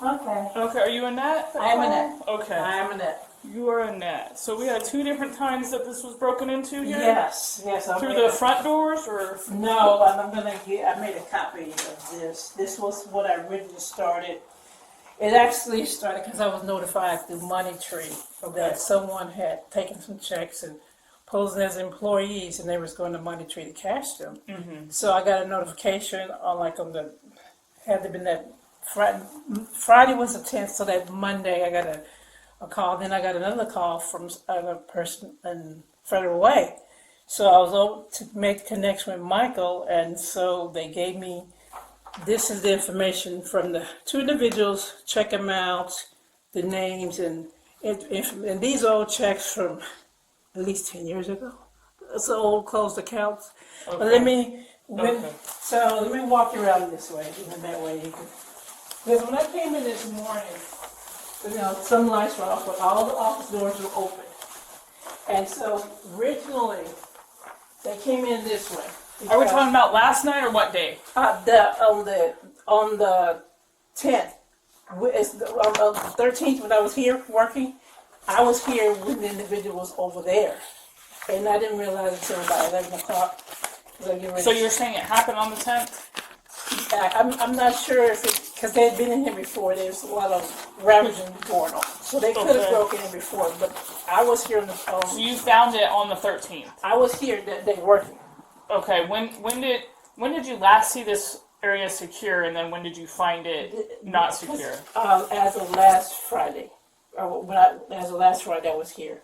Okay. Okay, are you Annette? I am Annette. Okay. I am Annette. You are Annette. So we had two different times that this was broken into here? Yes. Through the front doors or? No, I'm gonna get. I made a copy of this. This was what I originally started. It actually started because I was notified through Money Tree that someone had taken some checks and posed as employees, and they was going to Money Tree to cash them. Mm-hmm. So I got a notification on the had to been that Friday was the 10th, so that Monday I got a call. Then I got another call from a person in Federal Way. So I was able to make connection with Michael, and so they gave me. This is the information from the two individuals, check amounts, the names, and these are all checks from at least 10 years ago. It's old closed accounts. Okay. But let me walk you around this way, and that way you can. Because when I came in this morning, some lights were off, but all the office doors were open. And so originally, they came in this way. Are we talking about last night or what day? On the 10th, it's on the 13th when I was here working, I was here when the individual was over there, and I didn't realize it until about 11 o'clock. So you're saying it happened on the 10th? I'm not sure if it, because they had been in here before. There's a lot of ravaging going on, so they could have broken in before. But I was here on the phone. So you found it on the 13th? I was here that day working. Okay, when did you last see this area secure, and then when did you find it not secure? As of last Friday. As of last Friday, I was here.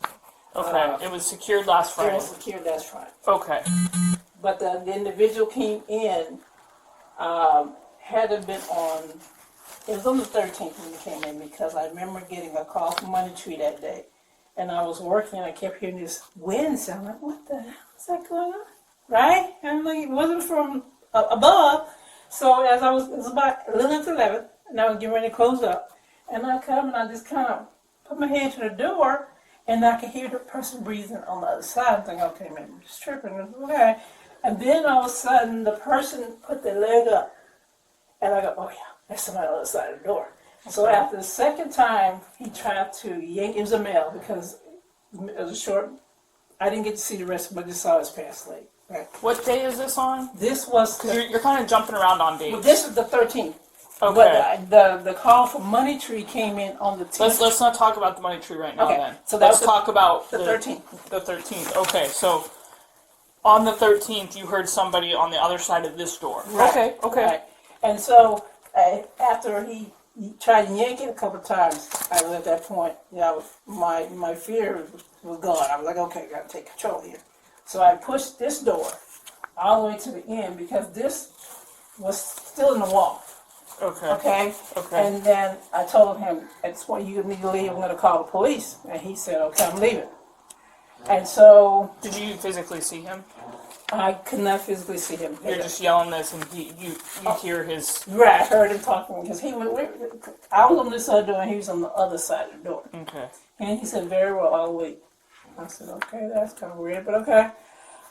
Okay, it was secured last Friday. It was secured last Friday. Okay. But the individual came in, had to been on, it was on the 13th when he came in, because I remember getting a call from Money Tree that day. And I was working, and I kept hearing this wind sound. I'm like, what the hell is that going on? Right? And I'm like, it wasn't from above. So as it was about a little after 11, and I was getting ready to close up. And I come and I just kind of put my hand to the door, and I could hear the person breathing on the other side. I'm thinking, okay, maybe I'm just tripping. Okay. And then all of a sudden, the person put their leg up. And I go, oh yeah, that's somebody on the other side of the door. So after the second time, he tried to yank, it was a male, because it was a short, I didn't get to see the rest of him, I just saw his past leg. Right. What day is this on? This was... You're kind of jumping around on dates. Well, this is the 13th. Okay. But the call from Money Tree came in on the 10th. Let's not talk about the Money Tree right now, okay. then. So let's talk about the 13th. The 13th. Okay, so on the 13th, you heard somebody on the other side of this door. Right. Okay. Right. And so after he tried to yank it a couple of times, I was at that point, my fear was gone. I was like, okay, I got to take control here. So I pushed this door all the way to the end, because this was still in the wall. Okay. And then I told him, at this point, you need to leave. I'm going to call the police. And he said, okay, I'm leaving. And so... Did you physically see him? I could not physically see him. You're just yelling this, and you hear his... Right, I heard him talking, because I was on this side of the door, and he was on the other side of the door. Okay. And he said, very well, I'll wait. I said, okay, that's kind of weird, but okay.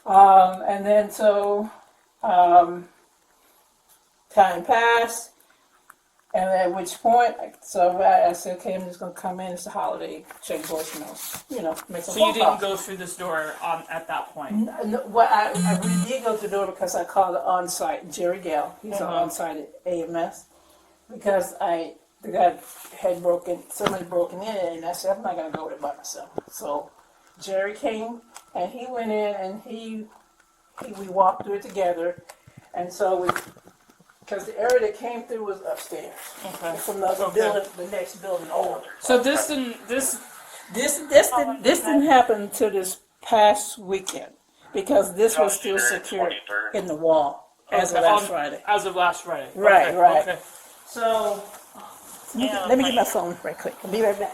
And then so time passed, and at which point, so I said, okay, I'm just going to come in. It's a holiday, check voicemails, make some So phone you didn't calls. go through this door at that point? No, well, I really did go through the door, because I called the on-site, Jerry Gale. He's an on-site at AMS, because the guy had somebody broken in, and I said, I'm not going to go there by myself. So Jerry came, and he went in, and we walked through it together, and so because the area that came through was upstairs. Okay. From the other building, the next building over. So this didn't happen until this past weekend, because this was still secured in the wall as of last Friday. As of last Friday. Right, okay. right. Okay. So let me get my phone right quick. I'll be right back.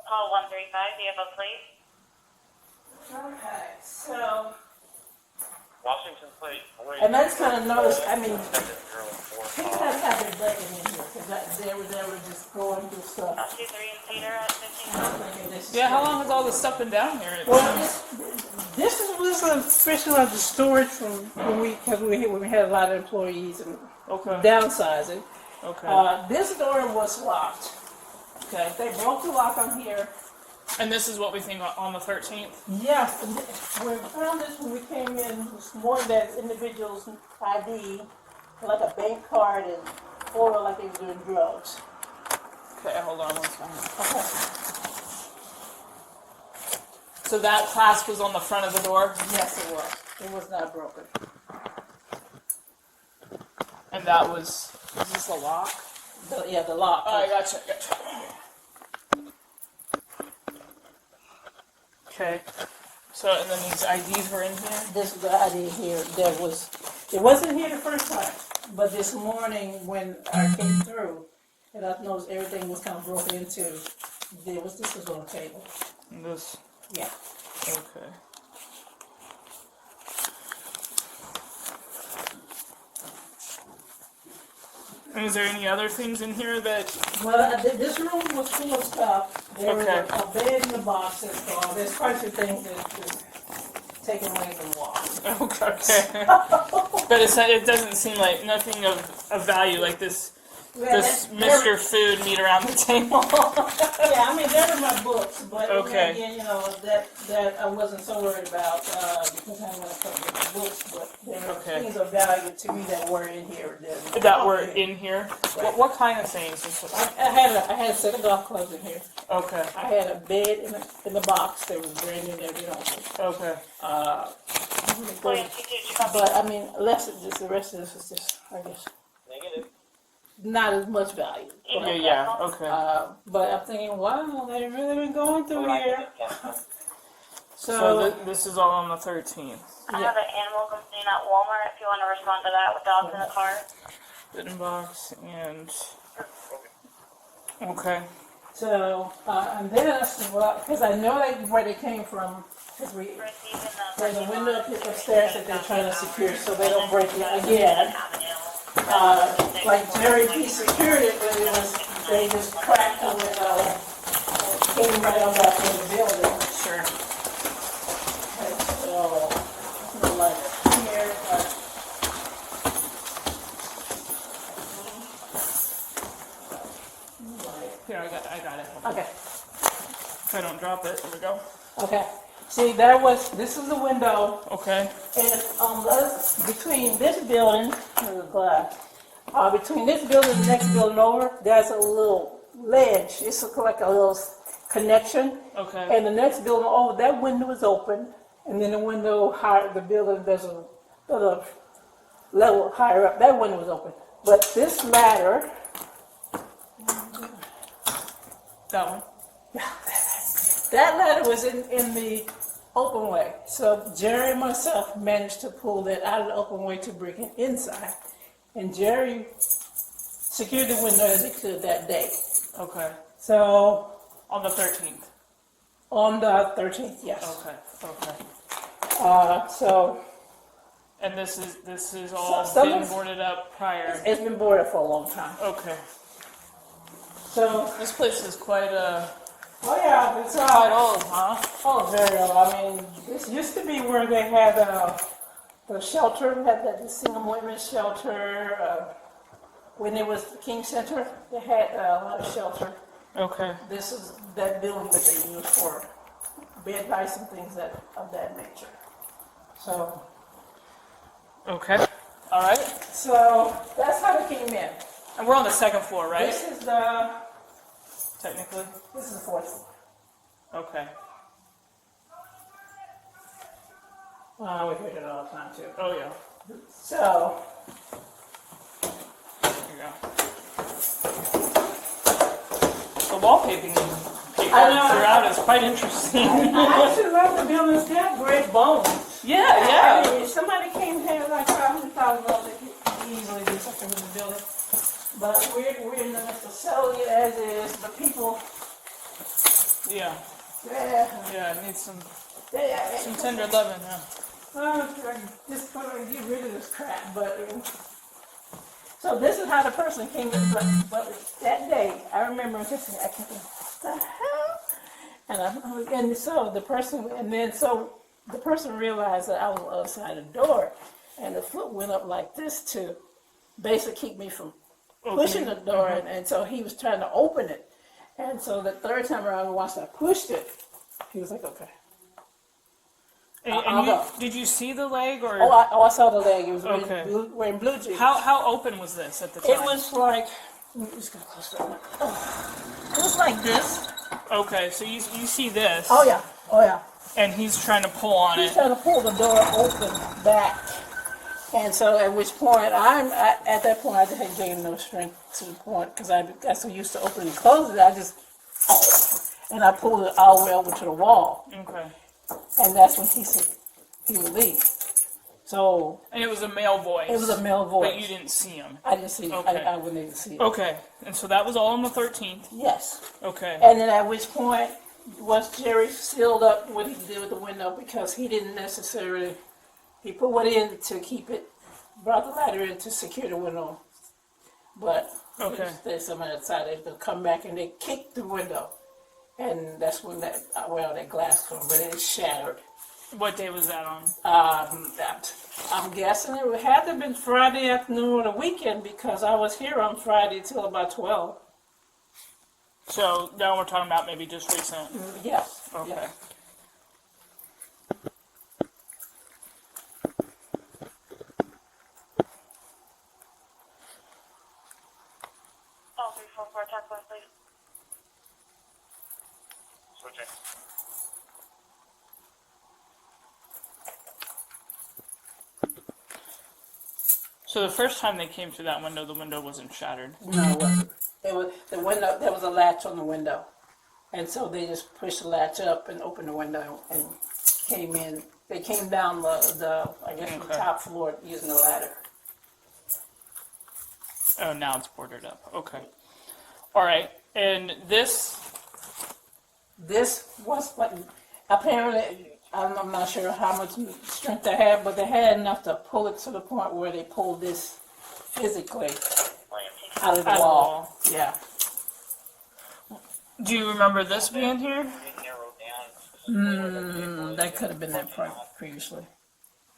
Call 135, vehicle please. Okay, so... Washington plate. And that's kind of noticed, I mean, people have been breaking in here, because they were just going through stuff. 2-3 and Cedar at 15. I'm thinking this is Yeah, how long has all this stuff been down here? Well, this was officially like the storage from because we had a lot of employees and Okay. downsizing. Okay. This door was locked. Okay. They broke the lock on here. And this is what we think on the 13th? Yes, we found this when we came in. It was more that individual's ID, like a bank card and photo like they were doing drugs. Okay, hold on one second. Okay. So that clasp was on the front of the door? Yes, it was. It was not broken. And that was this a lock? The lock. Oh, I gotcha. Okay. So, and then these IDs were in here? This is the ID here. It wasn't here the first time, but this morning when I came through, and I noticed everything was kind of broken into, this was on the table. And this? Yeah. Okay. And is there any other things in here that... Well, this room was full of stuff. There Okay. was a bed in the box that's gone. There's quite a few things that's taken away from the wall. Okay. But it doesn't seem like nothing of value like this Mr. Food meet around the table. Yeah, I mean, there were my books, but Okay. again, that I wasn't so worried about because I went to the books, but there were Okay. things of value to me that were in here. That were in here? What kind of things? I had a set of golf clubs in here. Okay. I had a bed in the box that was brand new and everything. Okay. William, you copy? But I mean, the rest of this is just, I guess, Negative. not as much value. Yeah, okay. But I'm thinking, wow, they've really been going through here. So this is all on the 13th. I have an animal complaint at Walmart if you want to respond to that with dogs in the car. Bitten box and... Okay. So, and then I said, well, because I know where they came from, because there's a window up upstairs that they're trying to secure so they don't break it again. Like Jerry, he secured it, but they just cracked the window and came right on back in the building. Sure. Okay, so, the light here, but. Here, I got it. Okay. If I don't drop it, there we go. Okay. See, this is the window, Okay. and between this building, there's a glass. Between this building and the next building over, there's a little ledge. It's like a little connection. Okay. And the next building over, that window is open, and then the window higher, the building, there's a little level higher up, that window is open. But this ladder, That one? that ladder was in the open way. So Jerry and myself managed to pull that out of the open way to bring it inside. And Jerry secured the window as he could that day. Okay. So On the 13th? on the 13th, yes. Okay. So And this is all Some been of- boarded up prior? it's been boarded for a long time. Okay. So, This place is quite oh yeah, it's quite old, huh? Oh, very old. I mean, this used to be where they had the shelter, had the single women's shelter. When it was the King Center, they had a lot of shelter. Okay. This is that building that they use for bed bites and things of that nature. So, Okay. All right. so that's how they came in. And we're on the second floor, right? This is Technically. the fourth floor. Okay. We hear it all the time too. Oh yeah. So, There you go. The wallpaping I know. throughout is quite interesting. I actually love the building. It's got great bones. Yeah, I yeah. mean, if somebody came here like $500,000, they could easily do something with the building. But we're in the midst of selling it as is. The people, Yeah. yeah, It needs some yeah. tender loving, yeah. Just gonna get rid of this crap. But So this is how the person came in, but that day, I remember just I kept thinking, what the hell? And so the person, the person realized that I was on the other side of the door, and the foot went up like this to basically keep me from pushing the door, and so he was trying to open it. And so the third time around, once I pushed it, he was like, okay. Did you see the leg or? I saw the leg. It was Okay. wearing blue jeans. How open was this at the time? It was like, just gonna close that one. It was like this. Okay, so you see this. Oh yeah. And he's trying to pull on He's it. trying to pull the door open back. And so at which point, at that point, I just had gained no strength to the point, because I got so used to opening and closing it, and I pulled it all the way over to the wall. Okay. And that's when he said he would leave. So. And it was a male voice. It was a male voice. But you didn't see him. I didn't see it. Okay. I wouldn't even see it. Okay. And so that was all on the 13th. Yes. Okay. And then at which point, once Jerry sealed up what he did with the window, because he didn't necessarily, he put what in to keep it, brought the ladder in to secure the window. But there's somebody outside, they come back and they kicked the window. And that's when that glass fell, but it shattered. What day was that on? I'm guessing it had to have been Friday afternoon or the weekend, because I was here on Friday till about 12. So now we're talking about maybe just recent. Yes. Okay. Yes. All 344, attack one, please. Switching. So the first time they came through that window, the window wasn't shattered. No, it wasn't. It was the window. There was a latch on the window, and so they just pushed the latch up and opened the window and came in. They came down the the top floor using the ladder. Oh, now it's boarded up. Okay. All right. And this was what apparently, I'm not sure how much strength they had, but they had enough to pull it to the point where they pulled this physically out of the wall. Yeah. Do you remember this being here? That could have been that part previously,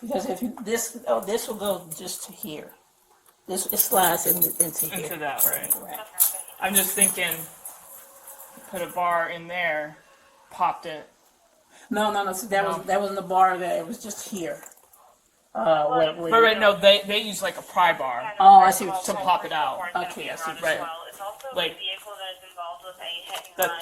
because if this will go just to here. It slides into here. Into that, right? Right. I'm just thinking, put a bar in there, popped it. No. So that wasn't the bar there. It was just here. But right, no, they use like a pry bar Oh, I see what to you're saying. pop it out. Okay, I see. Right. It's also Like- a vehicle that is involved with a hit and That- run.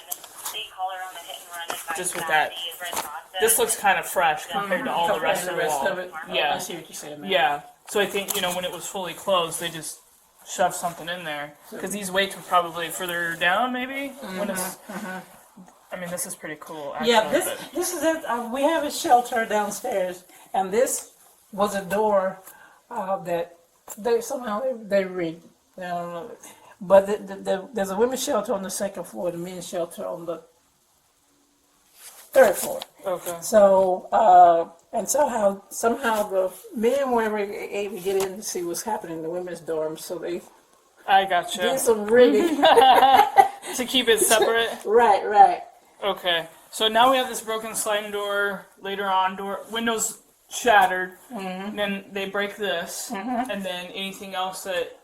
The caller on the hit and run is Just with that, process. this looks kind of fresh compared to all the rest of the wall. it. Yeah. I see what you're saying. Now. Yeah. So I think, when it was fully closed, they just shoved something in there. Because these weights were probably further down, maybe? When it's, I mean, this is pretty cool, actually. Yeah, this is it. We have a shelter downstairs, and this was a door that they somehow they rigged. I don't know, but there's a women's shelter on the second floor, the men's shelter on the third floor. Okay. So and somehow the men were able to get in to see what's happening in the women's dorm, so they I gotcha. did some rigging. To keep it separate? Right. Okay. So now we have this broken sliding door, later on, windows shattered, then they break this, and then anything else that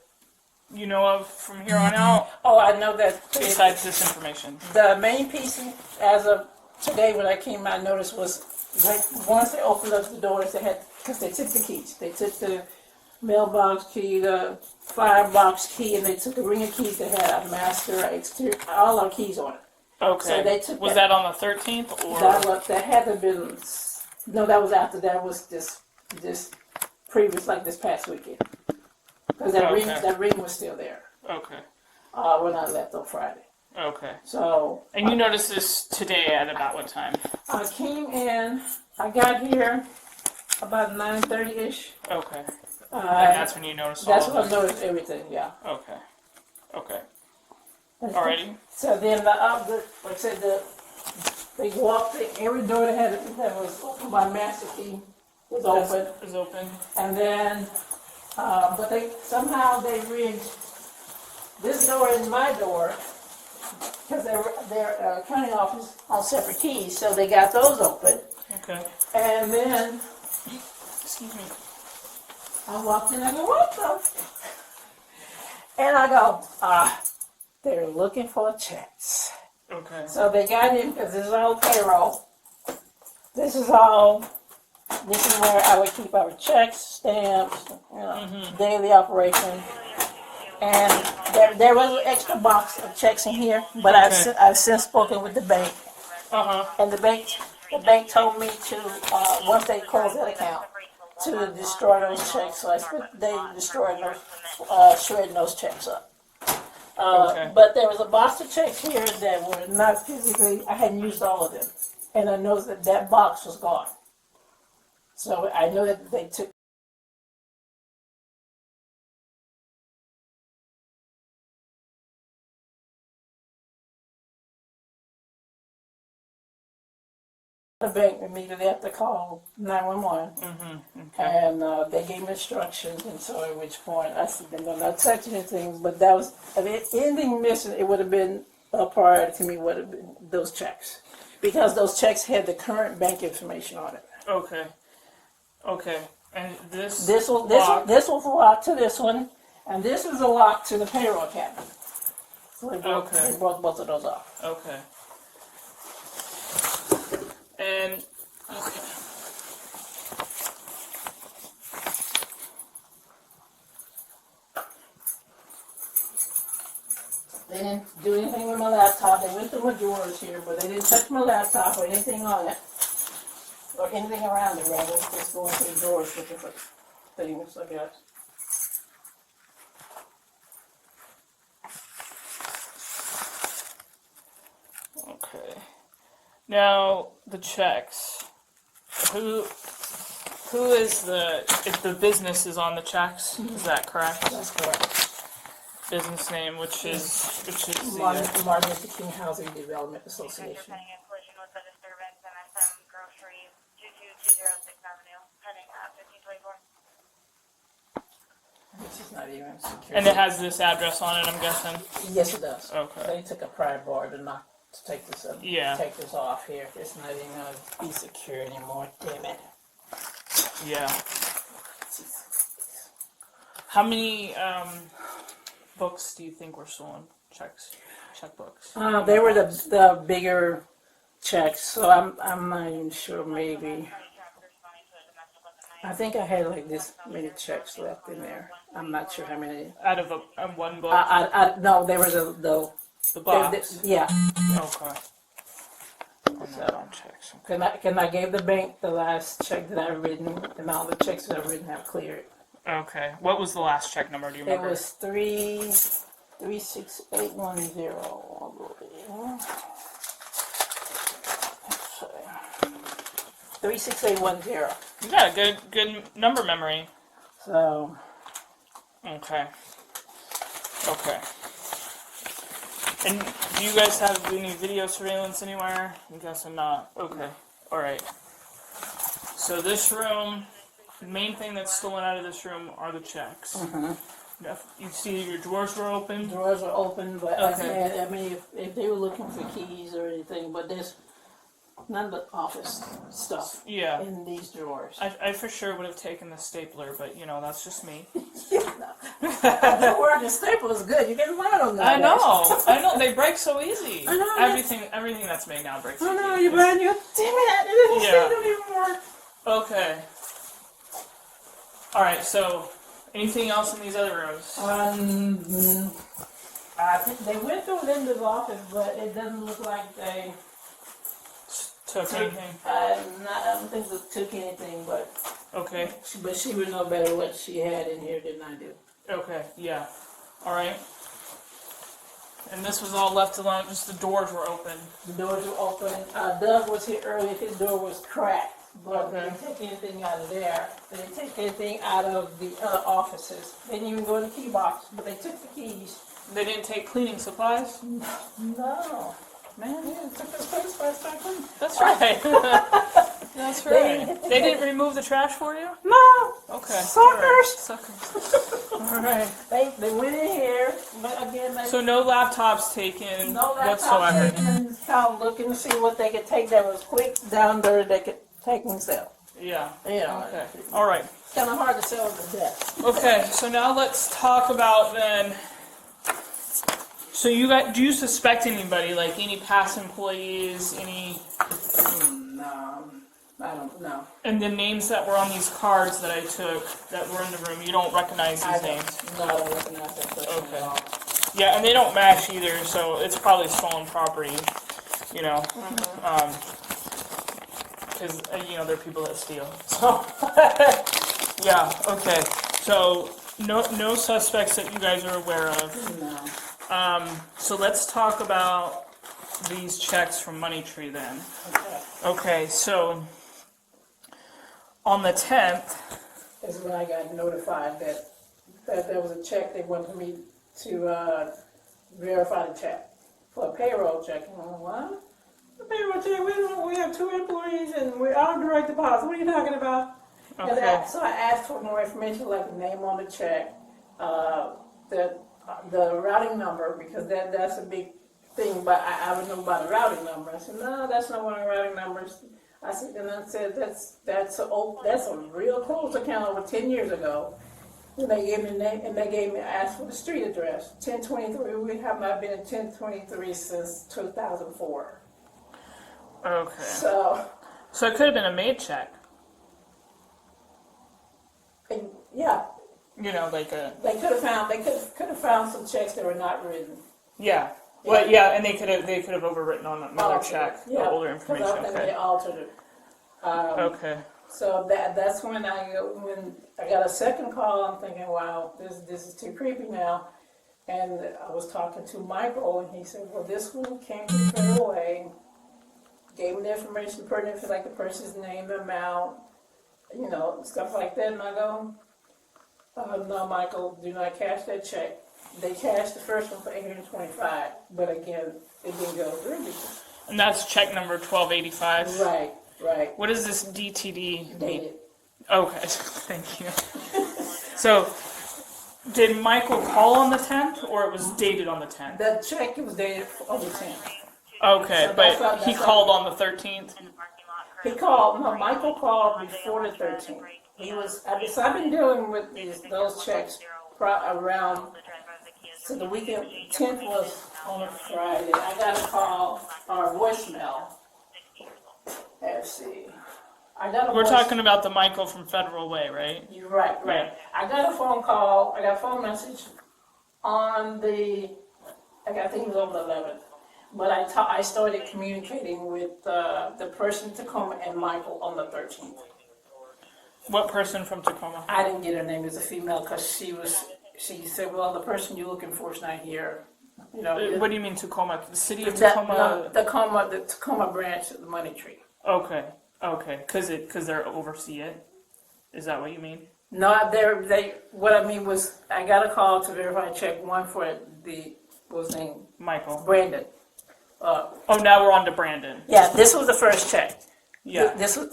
you know of from here on out, Oh, I know that. besides this information. The main piece, as of today, when I came, I noticed was once they opened up the doors, they had, because they took the keys. They took the mailbox key, the firebox key, and they took a ring of keys that had a master, exterior, all our keys on it. Okay. So they took was that- that on the 13th or? That had to have been, no, that was after, that was this previous, like this past weekend. Because that ring was still there Okay. when I left on Friday. Okay. So. And you noticed this today at about what time? I came in, I got here about 9:30-ish. Okay. And that's when you noticed all That's of when I this? noticed everything, yeah. Okay. Okay. Alrighty. So then like I said, they walked every door that was opened by master key was open. Is open. And then But somehow they rigged this door and my door, because their county office on separate keys, so they got those open. Okay. And then Excuse me. I walked in, I go, what the? And I go, they're looking for checks. Okay. So they got in, because this is all payroll. This is where I would keep our checks, stamps, daily operation. And there was an extra box of checks in here, but I've since spoken with the bank. And the bank told me to, once they close that account, to destroy those checks. So they destroyed those, shredding those checks up. But there was a box of checks here that were not physically, I hadn't used all of them. And I noticed that box was gone. So I know that they took the bank immediately have to call 911. And they gave me instructions, and so at which point I said, they're not touching anything, but that was, I mean, anything missing, it would have been a priority to me, would have been those checks. Because those checks had the current bank information on it. Okay. Okay. And this was a lock to this one, and this is a lock to the payroll cabinet. So they broke both of those off. Okay. And okay. They didn't do anything with my laptop. They went through my drawers here, but they didn't touch my laptop or anything on it. Or anything around it, rather. Just going through the drawers looking for things, I guess. Okay. Now the checks. Who is if the business is on the checks? Is that correct? That's correct. Business name, which is Martin Luther King Housing Development Association. Pending a collision with a disturbance, MSM Grocery, 22206 Avenue, pending 1524. This is not even secure. and it has this address on it, I'm guessing. Yes, it does. Okay. They took a pry bar to take this up. Yeah. Take this off here. It's not even gonna be secure anymore. Damn it. Yeah. How many books do you think were stolen? Checkbooks. They were the bigger checks, so I'm not even sure. Maybe I think I had like this many checks left in there. I'm not sure how many. Out of one book. No, they were the box. yeah. Okay. So, can I gave the bank the last check that I've written, and all the checks that I've written have cleared. Okay. What was the last check number? Do you remember? It was 36810. I believe. 36810. You got a good number memory. So. Okay. Okay. And do you guys have any video surveillance anywhere? I'm guessing not. Okay. Alright. So this room, the main thing that's stolen out of this room are the checks. Mm-hmm. You see your drawers were open? Drawers are open, but okay. I mean, if they were looking for keys or anything, but there's none but office stuff in these drawers. I for sure would have taken the stapler, but you know, that's just me. The word the staple is good. You can learn on that. I know. They break so easy. I know. Everything that's made now breaks easy. I know, you brand new. Damn it, it don't even work. Okay. Alright, so anything else in these other rooms? I think they went through Linda's office, but it doesn't look like they took anything. I don't think they took anything, but okay. But she would know better what she had in here than I do. Okay, yeah. Alright. And this was all left alone, just the doors were open. The doors were open. Doug was here earlier, his door was cracked. But they didn't take anything out of there. They didn't take anything out of the other offices. They didn't even go in the key box, but they took the keys. They didn't take cleaning supplies? No. man. Yeah, took his place by Stockton. That's right. That's right. They didn't remove the trash for you? No, Okay. suckers. All right. Suckers. All right. They went in here, but again, they So no laptops taken no whatsoever. laptop taken. Kind of looking to see what they could take that was quick down there they could take themselves. Yeah. Yeah. Okay. All right. Kind of hard to sell to death. Okay. So now let's talk about then. So do you suspect anybody, like any past employees, any? No, I don't know. And the names that were on these cards that I took that were in the room, you don't recognize these names? No, I don't recognize that person Okay. at all. Yeah, and they don't match either, so it's probably stolen property, you know. Because, you know, there are people that steal. So, yeah, okay. So, no suspects that you guys are aware of. No. So let's talk about these checks from Money Tree then. Okay. Okay, so on the 10th, Is when I got notified that there was a check they wanted me to verify the check for a payroll check. And I'm like, what? A payroll check? We have 2 employees and we're on direct deposit. What are you talking about? And okay, so I asked for more information, like the name on the check, the routing number, because that's a big thing. But I would know about the routing number. I said, no, that's not one of the routing numbers. I said, and I said that's a real close account over 10 years ago. And they gave me the name, and I asked for the street address, 1023. We have not been in 1023 since 2004. okay. So So it could have been a made check, and, yeah, you know, like a, they could have found some checks that were not written. yeah. Well, yeah, and they could have overwritten on another Altered, check, the yeah, older 'cause information. I think Okay. they altered it. Okay. So that's when I got a second call. I'm thinking, wow, this is too creepy now. And I was talking to Michael, and he said, well, this one came to the federal way, gave me the information, pertinent for like the person's name, the amount, you know, stuff like that. And I go, no, Michael, do not cash that check. They cashed the first one for $825, but again, it didn't go through. And that's check number 1285. Right. What does this DTD mean? Dated. Okay, thank you. So, did Michael call on the 10th, or it was dated on the 10th? That check was dated on the 10th. Okay, So but that's he not- called on the 13th? He called. No, Michael called before the 13th. I've been dealing with those checks around. So the weekend, 10th was on a Friday. I got a call or a voicemail. Let's see. I got a We're talking about the Michael from Federal Way, right? You're right. Yeah. I got a phone call. I got a phone message on the. I think it was on the 11th. But I started communicating with the person in Tacoma and Michael on the 13th. What person from Tacoma? I didn't get her name. It was a female because she said, well, the person you're looking for is not here. You know. What do you mean Tacoma? The city of That- Tacoma? no, the Tacoma branch of the Money Tree. Okay, because they're oversee it. Is that what you mean? No, what I mean was I got a call to verify check one for what was his name? Michael. Brandon. Oh, now we're on to Brandon. Yeah, this was the first check. Yeah. This was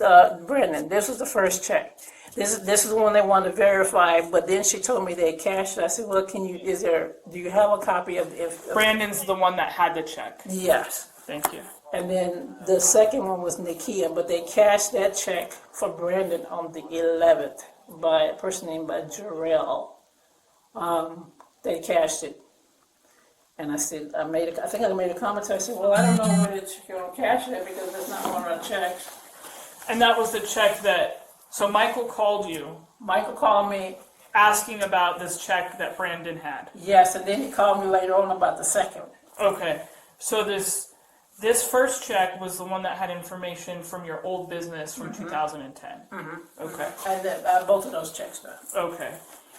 Brandon. This was the first check. This is the one they wanted to verify, but then she told me they cashed it. I said, well, do you have a copy of Brandon's the one that had the check. Yes. Thank you. And then the second one was Nikia, but they cashed that check for Brandon on the 11th by a person named Jarrell. They cashed it. And I said, I think I made a comment. I said, well, I don't know whether you're going to cash it because that's not one of our checks. And that was the check so Michael called you Michael called me, asking about this check that Brandon had. yes, and then he called me later on about the second. Okay, so this first check was the one that had information from your old business from 2010. Okay. And both of those checks done. Okay.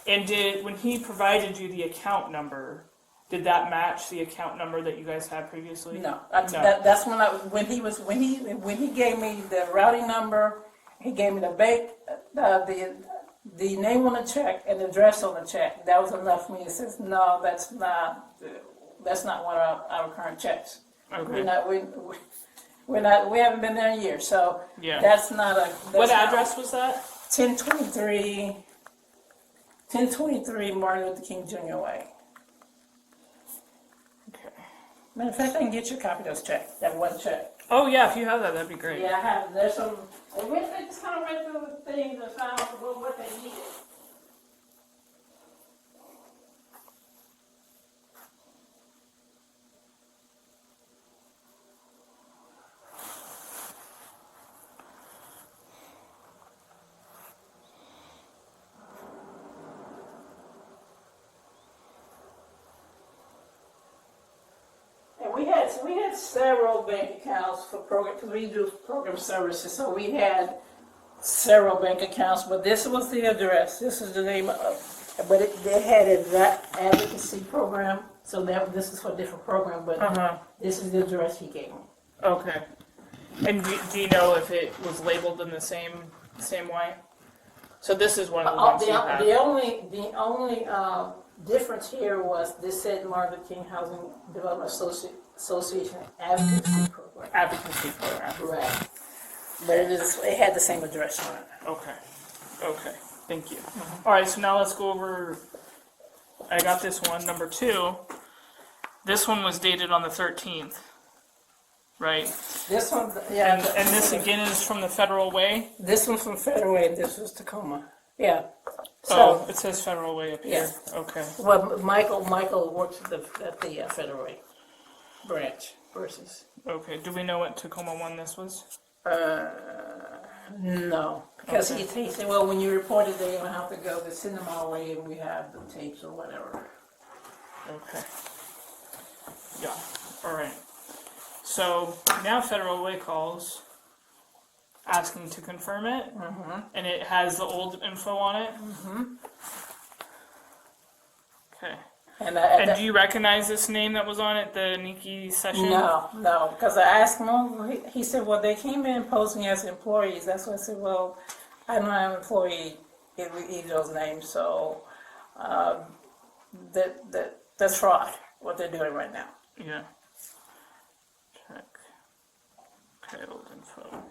And when he provided you the account number, did that match the account number that you guys had previously? No, No. that's when he gave me the routing number, he gave me the bank, the name on the check and the address on the check. That was enough for me. It says no, that's not one of our current checks. Okay. We haven't been there in years, so Yeah. that's not a. That's What not- address was that? 1023 Martin Luther King Jr. Way. Okay. Matter of fact, I can get you a copy of those checks, that one check. Oh yeah, if you have that, that'd be great. Yeah, I have, there's some, I just kind of read through the things and found what they needed. And we had several bank accounts for program, because we do program services, so we had several bank accounts, but this was the address, this is the name of, but they had a advocacy program, so this is for a different program, but this is the address he gave me. Okay. And do you know if it was labeled in the same way? So this is one of the ones you have. The only difference here was this said Martin Luther King Housing Development Association Advocacy Program. Advocacy program. Right. But it had the same address on it. Okay. Okay. Thank you. All right. So now let's go over. I got this one, number 2. This one was dated on the 13th, right? This one, yeah. And this again is from the Federal Way. This one's from Federal Way, this was Tacoma. Yeah. Oh, it says Federal Way up here. Yeah. Okay. Well, Michael works at the Federal Way branch versus. Okay. Do we know what Tacoma one this was? No, because Okay. he said, well, when you report it, they're gonna have to go to send them our way, and we have the tapes or whatever. Okay. Yeah. All right. So now Federal Way calls, asking to confirm it, and it has the old info on it. Okay. And Do you recognize this name that was on it, the Nikki session? No, because I asked him, he said, well, they came in posing as employees. That's why I said, well, I don't have an employee in either of those names, so that's fraud, what they're doing right now. Yeah. Check. Okay, old info.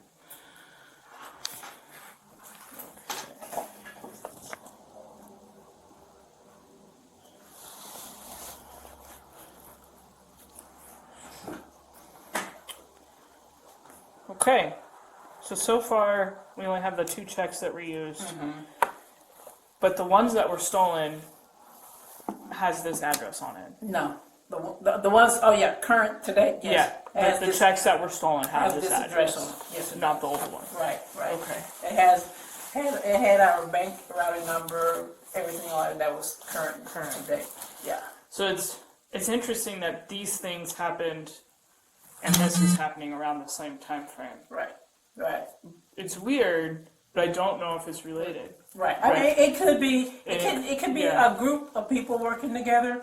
Okay, so far we only have the 2 checks that were used, but the ones that were stolen has this address on it. No, the ones, oh yeah, current today, yes. Yeah, the checks that were stolen have has this this address, address on it. Yes, it not the old one. Right. Okay. It had our bank routing number, everything on it that was current today. Yeah. So it's interesting that these things happened, and this is happening around the same time frame. Right. It's weird, but I don't know if it's related. Right. I mean, it could be. It could be yeah. a group of people working together.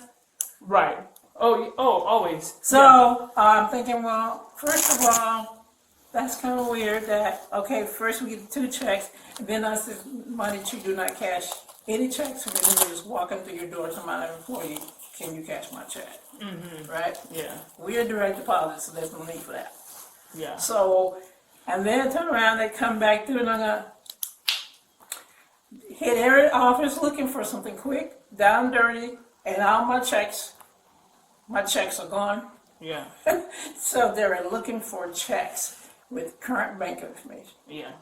Right. Oh, always. So I'm thinking, well, first of all, that's kind of weird. That okay, first we get the 2 checks, and then I said, money you do not cash any checks, and then you just walk up to your door to my employee. Can you cash my check? Right. Yeah. We are direct deposit, so there's no need for that. Yeah. So, and then turn around, they come back through, and I'm gonna hit every office looking for something quick, down dirty, and all my checks are gone. Yeah. So they're looking for checks with current bank information. Yeah.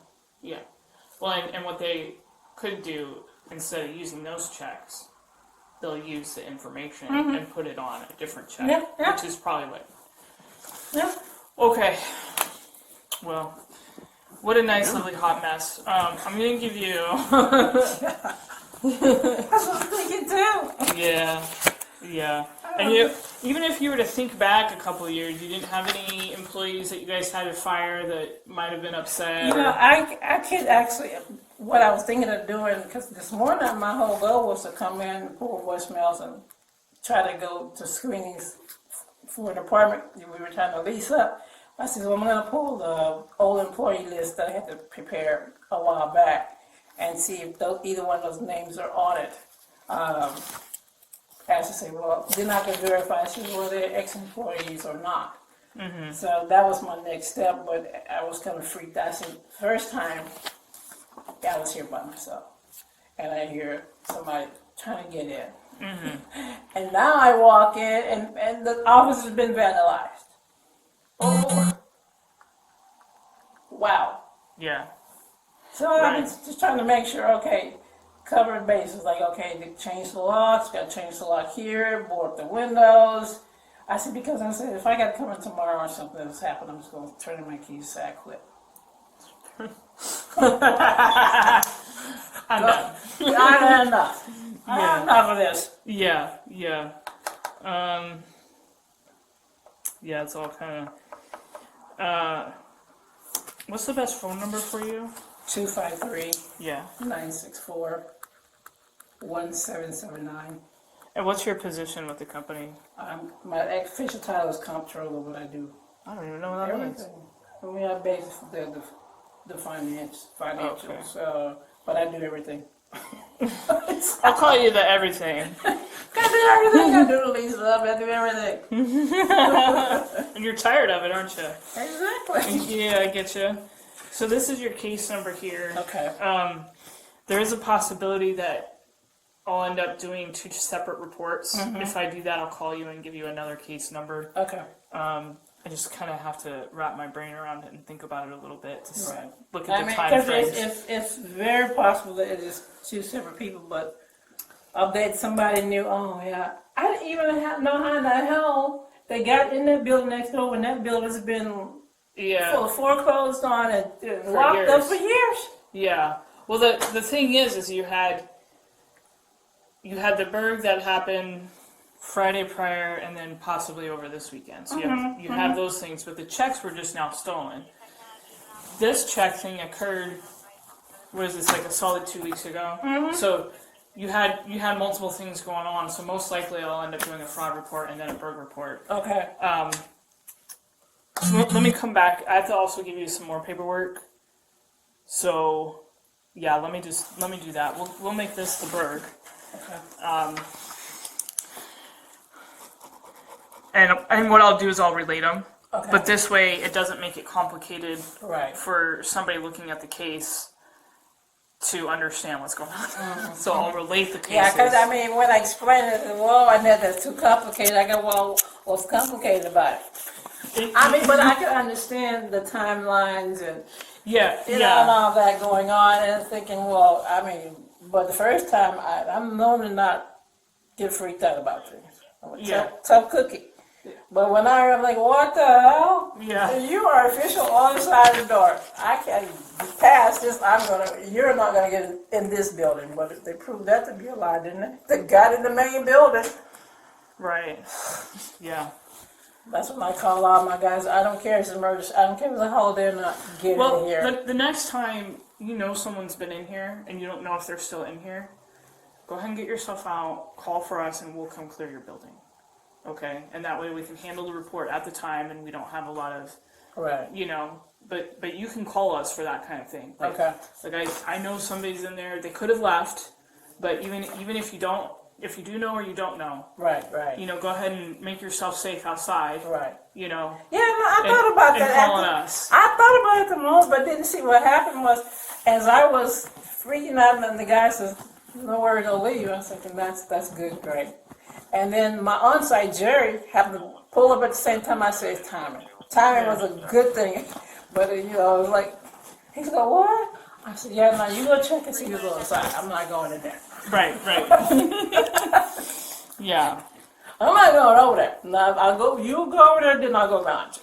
Well, and what they could do, instead of using those checks, they'll use the information and put it on a different check, Yeah. which is probably what. Yeah. Okay. Well, what a nice, lovely hot mess. I'm gonna give you. That's what I'm thinking too. Yeah. And even if you were to think back a couple of years, you didn't have any employees that you guys had to fire that might have been upset. You know, I could actually, what I was thinking of doing, because this morning my whole goal was to come in, pull voicemails, and try to go to screenings for an apartment we were trying to lease up. I said, well, I'm going to pull the old employee list that I had to prepare a while back and see if either one of those names are on it. As to say, well, they're not going to verify, I said, well, they're ex-employees or not. So that was my next step, but I was kind of freaked out. So first time, I was here by myself, and I hear somebody trying to get in. And now I walk in, and the office has been vandalized. Oh, wow. Yeah. So I've been just trying to make sure, okay, cover the bases. Like, okay, they change the locks, got to change the lock here, board the windows. I said, because I said, if I got to come in tomorrow or something that's happened, I'm just going to turn in my keys, say I quit. I'm done. I had enough. I had enough of this. Yeah, yeah. Yeah, it's all kind of... what's the best phone number for you? 253-964-1779. Yeah. And what's your position with the company? My official title is Comptroller, but I do I don't even know what that means. everything. We have basis for the financials, Okay. but I do everything. I'll call you the everything. I do everything. I do the leases up. I do everything. And you're tired of it, aren't you? Exactly. Yeah, I get you. So this is your case number here. Okay. There is a possibility that I'll end up doing 2 separate reports. If I do that, I'll call you and give you another case number. Okay. I just kind of have to wrap my brain around it and think about it a little bit to Right. look at the time because frames. it's very possible that it is 2 separate people, but update somebody new. Oh yeah, I didn't even know how the hell they got in that building next door when that building's been full of foreclosed on and locked up for years. Yeah. Well, the thing is you had the burg that happened Friday prior, and then possibly over this weekend. So you have those things, but the checks were just now stolen. This check thing occurred. What is this, like a solid 2 weeks ago? So you had multiple things going on. So most likely I'll end up doing a fraud report and then a burg report. Okay. So let me come back. I have to also give you some more paperwork. So yeah, let me do that. We'll make this the burg. Okay. And what I'll do is I'll relate them. Okay. But this way it doesn't make it complicated Right. for somebody looking at the case to understand what's going on. So I'll relate the cases. Yeah, because I mean, when I explain it, well, Annette, that's too complicated. I go, well, what's complicated about it? I mean, but I can understand the timelines and and all that going on, and thinking, well, I mean, but the first time I'm known to not get freaked out about things. I'm a tough cookie. But when I'm like, what the hell? Yeah. You are official on the side of the door. I can't pass this. You're not gonna get in this building. But they proved that to be a lie, didn't they? They got in the main building. Right. Yeah. That's when I call all my guys. I don't care if it's an emergency. I don't care if it's a holiday or not. Get in here. Well, the next time you know someone's been in here and you don't know if they're still in here, go ahead and get yourself out, call for us, and we'll come clear your building. Okay? And that way we can handle the report at the time and we don't have a lot of, Right. but you can call us for that kind of thing. Like, Okay. Like I know somebody's in there, they could have left, but even if you do know or you don't know, Right. go ahead and make yourself safe outside. Right. Yeah, no, I thought about that. And calling us. I thought about it the most, but didn't see what happened was, as I was freaking out, and the guy says, "No worries, I'll leave." I was thinking, "That's good, great." And then my on-site Jerry happened to pull up at the same time. I said, "It's timing. Timing was a good thing," but it was like, he said, "What?" I said, "Yeah, no, you go check and see who's on the side. I'm not going in there." Right. Yeah. I'm not going over there. No, you go over there, then I'll go around you.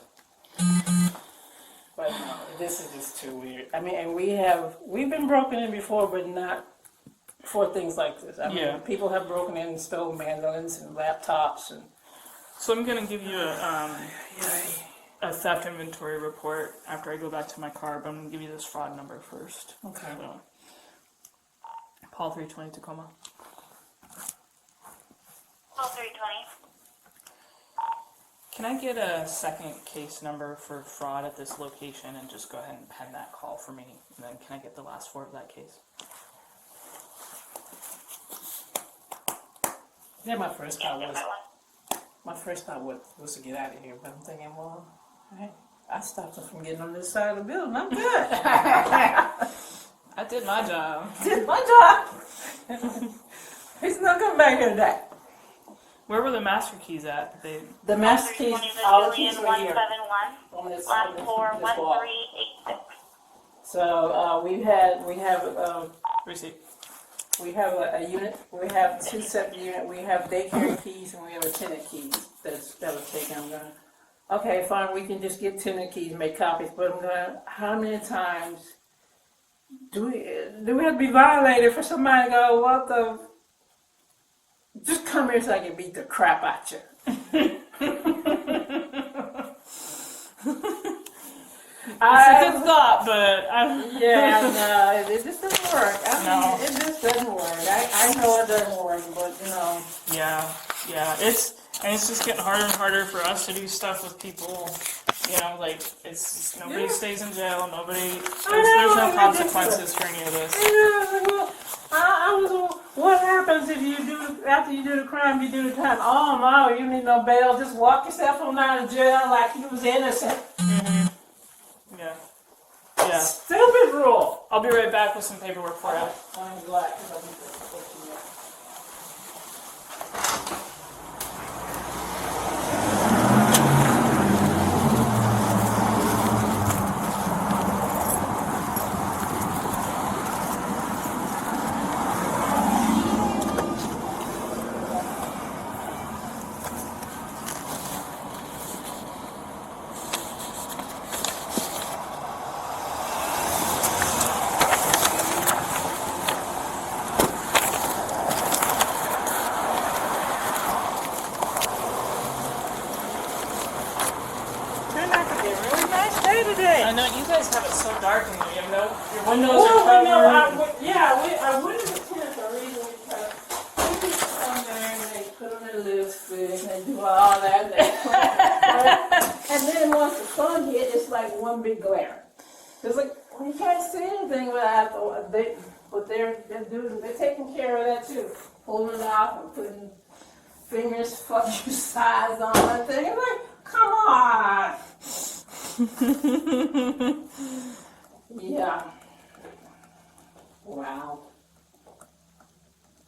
But no, this is just too weird. I mean, and we've been broken in before, but not for things like this. I mean, people have broken in and stolen mandolins and laptops and. So I'm gonna give you a theft inventory report after I go back to my car, but I'm gonna give you this fraud number first. Okay. So, Paul 320 Tacoma. Paul 320. Can I get a second case number for fraud at this location and just go ahead and pen that call for me? And then can I get the last 4 of that case? Yeah, my first call my first thought was to get out of here, but I'm thinking, well, I stopped him from getting on this side of the building. I'm good. I did my job. Did my job. He's not coming back here today. Where were the master keys at? The master keys, all the keys were here. 171, On this, last floor, this wall. 1386. So we have Receipt. we have a unit. We have two separate units. We have daycare keys and we have a tenant keys that was taken. I'm gonna. Okay, fine. We can just get tenant keys, make copies. But I'm gonna. How many times do we have to be violated for somebody to go? What the? Just come here so I can beat the crap out you. It's a good thought, but Yeah, no, it just doesn't work. No. It just doesn't work. I know it doesn't work, but you know. yeah. It's just getting harder and harder for us to do stuff with people. You know, like it's nobody stays in jail. There's no consequences for any of this. What happens if after you do the crime, you do the time? Oh no, you need no bail. Just walk yourself on out of jail like you was innocent. Yeah. Stupid rule. I'll be right back with some paperwork for you. I'm glad. 'Cause I need to put you there. I know you guys have it so dark in here. You know, your windows are covered. I went to the tent for a reason because people come there and they put on their lipstick and they do all that. And then once the sun hit, it's like one big glare. It's like you can't see anything without they're taking care of that too, pulling it off and putting fingers fuck your size on that thing. I'm like, come on. Yeah. Wow.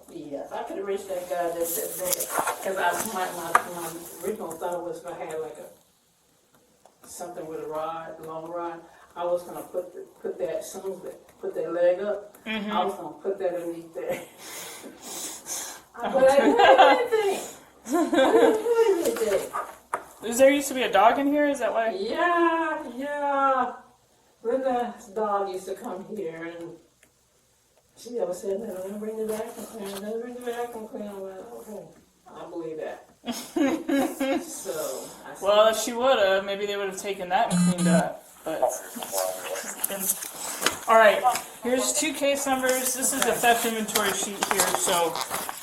Yes, I could have reached that guy because my original thought was if I had like something with a long rod. I was gonna put that as soon as they put that leg up. I was gonna put that underneath there. But I didn't do anything. I didn't do anything. There used to be a dog in here? Is that why? Yeah. Linda's dog used to come here and she always said, "No, bring the vacuum cleaner, bring the vacuum cleaner." Okay, I believe that. Well, if she would have, maybe they would have taken that and cleaned up. But all right, here's 2 case numbers. This is the theft inventory sheet here. So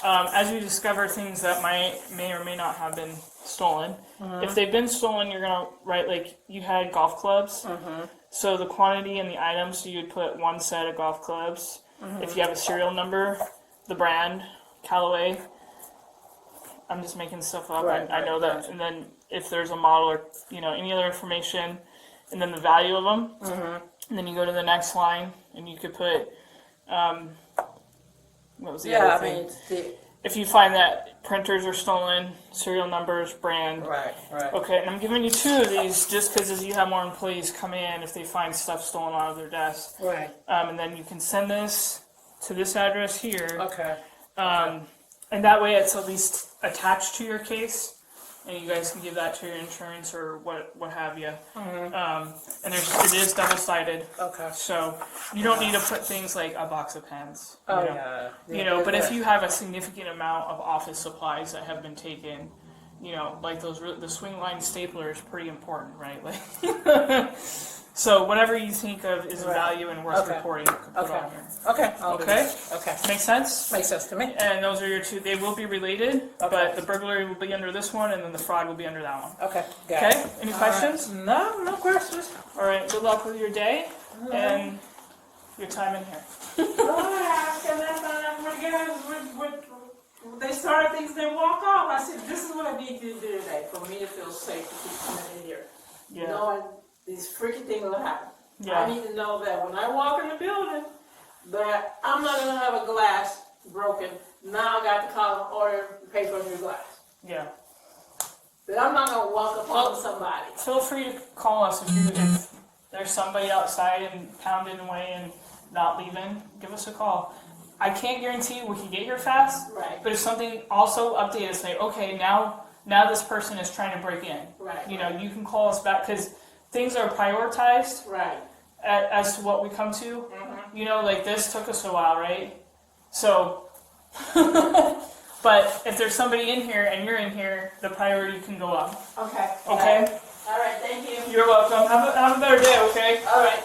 as we discover things that may or may not have been stolen, if they've been stolen, you're gonna write like you had golf clubs. So the quantity and the items, so you'd put 1 set of golf clubs. If you have a serial number, the brand, Callaway. I'm just making stuff up. I know that. And then if there's a model or any other information, and then the value of them. And then you go to the next line, and you could put what was the other thing? If you find that printers are stolen, serial numbers, brand. Right. Okay, and I'm giving you 2 of these just because as you have more employees come in, if they find stuff stolen out of their desk. Right. And then you can send this to this address here. Okay. And that way it's at least attached to your case. And you guys can give that to your insurance or what have you. And it is double-sided. Okay. So you don't need to put things like a box of pens. Yeah. But if you have a significant amount of office supplies that have been taken, like the swing line stapler is pretty important, right? Like, so whatever you think of is of value and worth reporting, you can put on here. Okay. Okay. Make sense? Makes sense to me. And those are your 2. They will be related, but the burglary will be under this one, and then the fraud will be under that one. Okay. Okay? Any questions? Right. No questions. All right. Good luck with your day and your time in here. they started things, they walk off. I said, this is what I need you to do today for me to feel safe to keep coming in here. Yeah. Knowing these freaky things will happen. Yeah. I need to know that when I walk in the building, that I'm not going to have a glass broken. Now I got to call and order and pay for a new glass. Yeah. That I'm not going to walk upon somebody. Feel free to call us if there's somebody outside and pounding away and not leaving. Give us a call. I can't guarantee we can get here fast, Right. but if something also update us, say, okay, now this person is trying to break in. Right. You know, you can call us back because things are prioritized Right. as to what we come to. Mm-hmm. You know, like this took us a while, right? So, but if there's somebody in here and you're in here, the priority can go up. Okay. Okay? All right. Thank you. You're welcome. Have a better day, okay? All right.